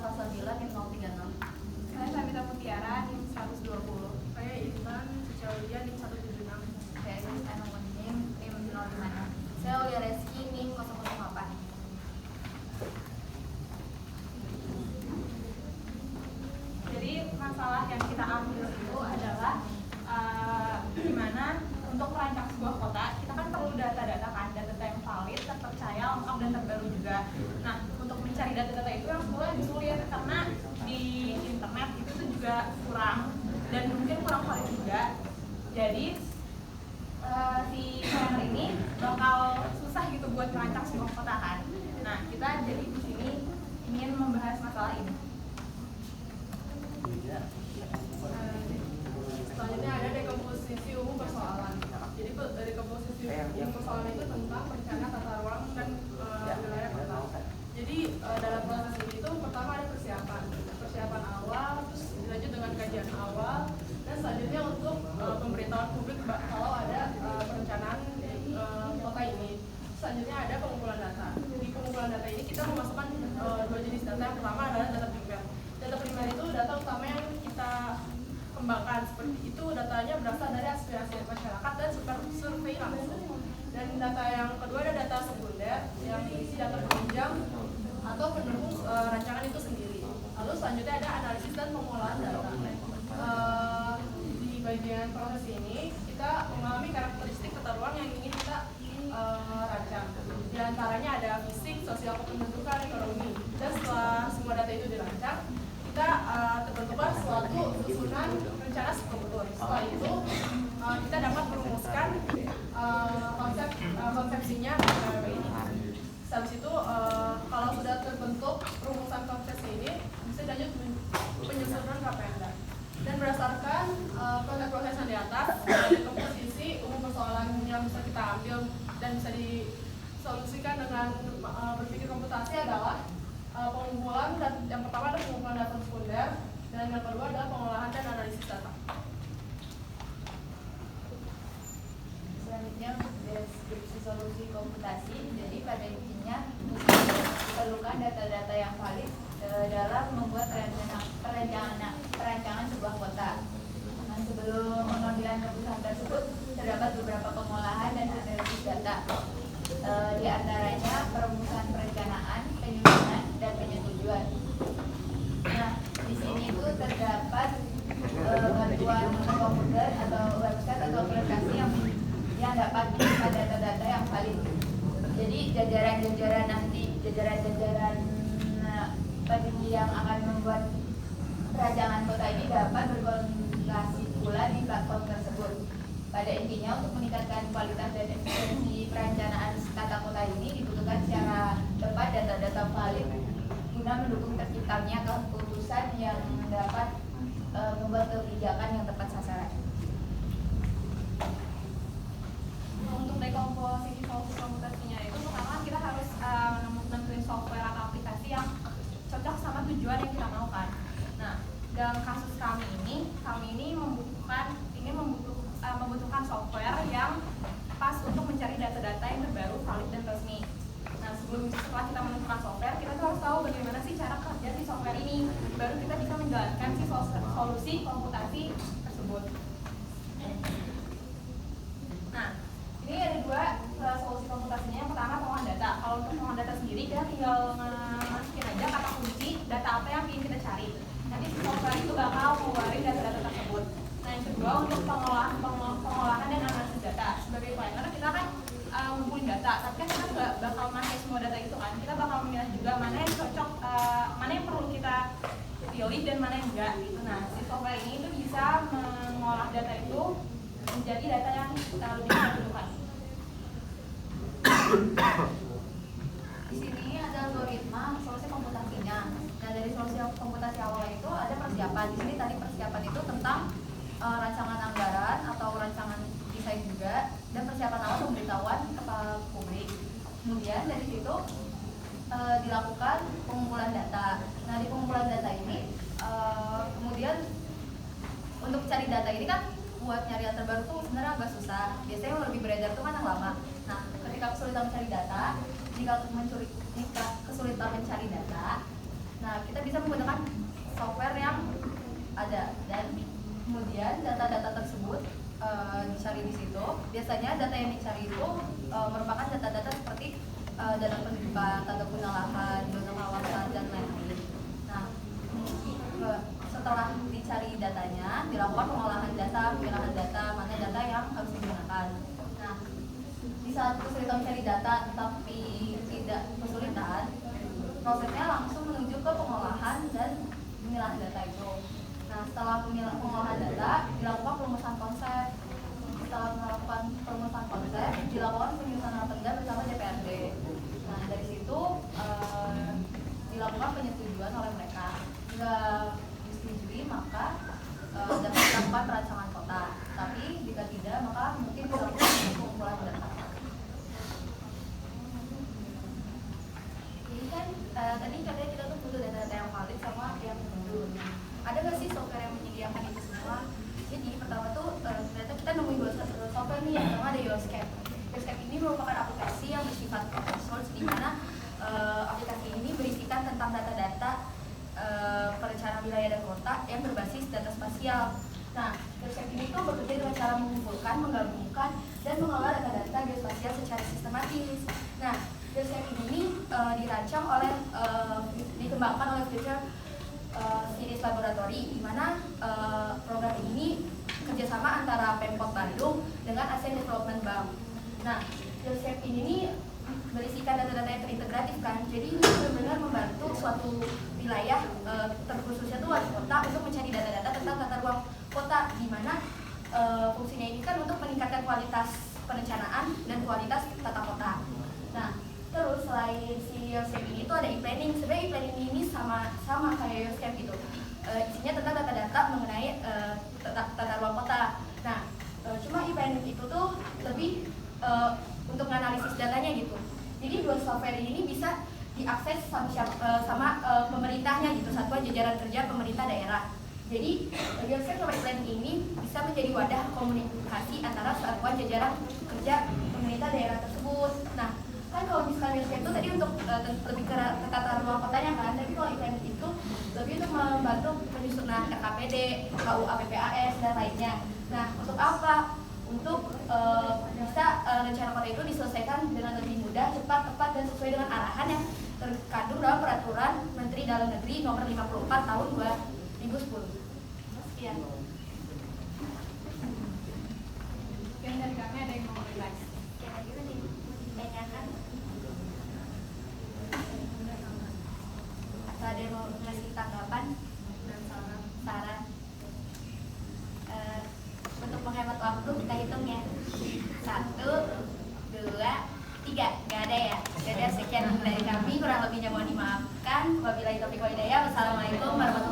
Salsabila NIM 036. Saya Sabita Mutiara NIM 120. Saya Intan Cicaulia NIM 176. Saya Rizka Nomor NIM 056. Saya Ulia Reski NIM 008. Jadi masalah yang kita ambil itu adalah gimana untuk merancang sebuah kota kita kan perlu data-data kan, data yang valid, terpercaya, lengkap dan terbaru juga. Nah, untuk mencari data-data itu yang sebenarnya lebih sulit karena di internet itu tuh juga kurang dan mungkin kurang valid juga. Jadi si PR ini bakal susah gitu buat merancang sebuah kota kan. Nah, kita jadi di sini ingin membahas masalah ini. Selanjutnya ada dekomposisi umum persoalan. Jadi dekomposisi umum persoalan itu tentang perencanaan tata ruang dan wilayah kota. Jadi dalam proses ini itu pertama ada persiapan awal, terus dilanjut dengan kajian awal, dan selanjutnya untuk pemberitahuan publik kalau ada perencanaan kota ini. Selanjutnya ada pengumpulan data. Di pengumpulan data ini kita memasukkan dua jenis data. Yang pertama adalah data primer. Data primer itu data utama yang kita kembangkan. Seperti itu datanya berasal dari aspirasi masyarakat dan survei langsung. Dan data yang kedua ada data sekunder yang diisi data penunjang atau pendukung rancangan itu sendiri. Lalu selanjutnya ada analisis dan pengolahan data. Di bagian proses ini kita mengalami karakteristik tata ruang yang ingin kita rancang. Di antaranya ada fisik, sosial, kependudukan, ekonomi. Dan setelah semua data itu dirancang, kita terbentuklah suatu susunan rencana struktur. Setelah itu kita dapat merumuskan konsepsinya ini. Habis itu kalau sudah terbentuk rumusan konsepsi ini bisa lanjut penyusunan Rapenda. Dan berdasarkan proses-proses yang di atas, ada komposisi umum persoalan yang bisa kita ambil dan bisa disolusikan dengan berpikir komputasi adalah pengumpulan. Dan yang pertama adalah pengumpulan data sekunder, dan yang kedua adalah pengolahan dan analisis data. Selanjutnya deskripsi solusi komputasi. Jadi pada intinya diperlukan data-data yang valid dalam membuat perancangan sebuah kota. Nah, sebelum pengambilan keputusan tersebut terdapat beberapa pengolahan dan analisis data. Di antaranya perumusan perencanaan, penyusunan, dan penyetujuan. Nah, di sini itu terdapat bantuan komputer atau website atau aplikasi yang dapat menyimpan data-data yang valid. Jadi jajaran-jajaran peneliti yang akan membuat perancangan kota ini dapat berkomunikasi pula di platform tersebut. Pada intinya untuk meningkatkan kualitas dan efisiensi perencanaan tata kota ini dibutuhkan secara tepat data-data valid guna mendukung terciptanya keputusan yang dapat membuat kebijakan yang tepat sasaran. Untuk dekomposisi solusi komputasinya itu pertama kita harus nentuin software atau aplikasi yang cocok sama tujuan yang kita mau kan. Nah, dalam kasus kami ini membutuhkan software yang pas untuk mencari data-data yang terbaru, valid dan resmi. Nah, setelah kita menentukan software, kita tuh harus tahu bagaimana sih cara kerja si software ini, baru kita bisa menjalankan si solusi komputasi tersebut. Nah, ini ada dua solusi komputasinya. Yang pertama pengolahan data. Kalau untuk pengolahan data sendiri kita tinggal masukin aja kata kunci data apa yang ingin kita cari. Nanti si software itu bakal mengeluarkan data-data tersebut. Nah, yang kedua untuk pengolahan dan analisis data. Sebagai planner kita kan ngumpulin data, tapi kan kita nggak bakal pakai semua data itu kan. Kita bakal memilah juga mana yang cocok, mana yang perlu kita pilih dan mana yang enggak gitu. Nah, si software ini itu bisa mengolah data itu menjadi data yang kita lebih butuhkan. Di sini ada algoritma solusi komputasinya. Nah, dari solusi komputasi awal itu ada persiapan. Di sini tadi persiapan itu tentang rancangan anggaran atau rancangan desain juga, dan persiapan awal pemberitahuan kepada publik. Kemudian dari situ dilakukan pengumpulan data. Nah, di pengumpulan data ini kemudian untuk cari data ini kan buat nyari yang terbaru tuh sebenarnya agak susah. Biasanya yang lebih beredar tuh kan yang lama. Nah, ketika kesulitan mencari data, jika kesulitan mencari data, Nah, kita bisa menggunakan software yang ada, dan kemudian data-data tersebut dicari di situ. Biasanya data yang dicari itu merupakan data-data seperti data pendudukan, tata guna lahan, zona kawasan, dan lain-lain. Nah, setelah dicari datanya, dilakukan pengolahan data, pemilahan data, mana data yang harus digunakan. Nah, di saat kesulitan mencari data tapi tidak kesulitan, prosesnya langsung menuju ke pengolahan dan pemilahan data itu. Nah, setelah pengolahan data, dilakukan perumusan konsep. Setelah melakukan perumusan konsep, dilakukan penyusunan rapenda bersama DPRD. Nah, dari situ dilakukan penyetujuan oleh mereka. Jika disetujui, maka dapat dilakukan perancangan kota. Tapi jika tidak, maka mungkin dilakukan pengumpulan data. Jadi kan tadi katanya kita tuh butuh data-data yang valid sama yang mundur. Ada nggak sih software yang menyediakan itu semua? Jadi pertama tuh ternyata kita nemuin dua software nih. Yang pertama ada Yoscape. Yoscape ini merupakan aplikasi yang bersifat open source, di mana aplikasi ini berisikan tentang data-data perencanaan wilayah dan kota yang berbasis data spasial. Nah, Yoscape ini tuh bekerja dengan cara mengumpulkan, menggabungkan, dan mengelola data-data geospasial secara sistematis. Nah, Yoscape ini dirancang oleh dikembangkan oleh Future Cities Laboratory, di mana program ini kerjasama antara Pemkot Bandung dengan ASEAN Development Bank. Nah, Yoscape ini berisikan data-data yang terintegratif kan, jadi ini benar-benar membantu suatu wilayah, terkhususnya tuh wali kota, untuk mencari data-data tentang tata ruang kota, di mana fungsinya ini kan untuk meningkatkan kualitas perencanaan dan kualitas tata kota. Nah, terus selain si Yoscape ini tuh ada e-planning. Sebenarnya e-planning ini sama kayak Yoscape gitu. Isinya tentang data-data mengenai tata ruang kota. Nah, cuma e-planning itu tuh lebih untuk menganalisis datanya gitu. Jadi dua software ini bisa diakses sama pemerintahnya gitu, satuan jajaran kerja pemerintah daerah. Jadi Yoscape sama e-planning ini bisa menjadi wadah komunikasi antara satuan jajaran kerja pemerintah daerah tersebut. Nah, kan kalau misalnya Yoscape itu tadi untuk lebih ke tata ruang kotanya kan, tapi kalau e-planning itu lebih untuk membantu penyusunan RKPD, KUA PPAS, dan lainnya. Nah, untuk apa? Untuk bisa rencana kota itu diselesaikan dengan lebih mudah, cepat, tepat, dan sesuai dengan arahan yang terkandung dalam Peraturan Menteri Dalam Negeri Nomor 54 Tahun 2010. Sekian. Mungkin dari kami ada yang mau revise. Ada yang mau ngasih tanggapan dan saran? Untuk menghemat waktu kita hitung ya. 1, 2, 3. Gak ada ya? Jadi sekian dari kami, kurang lebihnya mohon dimaafkan. Wabillahi taufiq wal hidayah. Wassalamualaikum warahmatullahi wabarakatuh.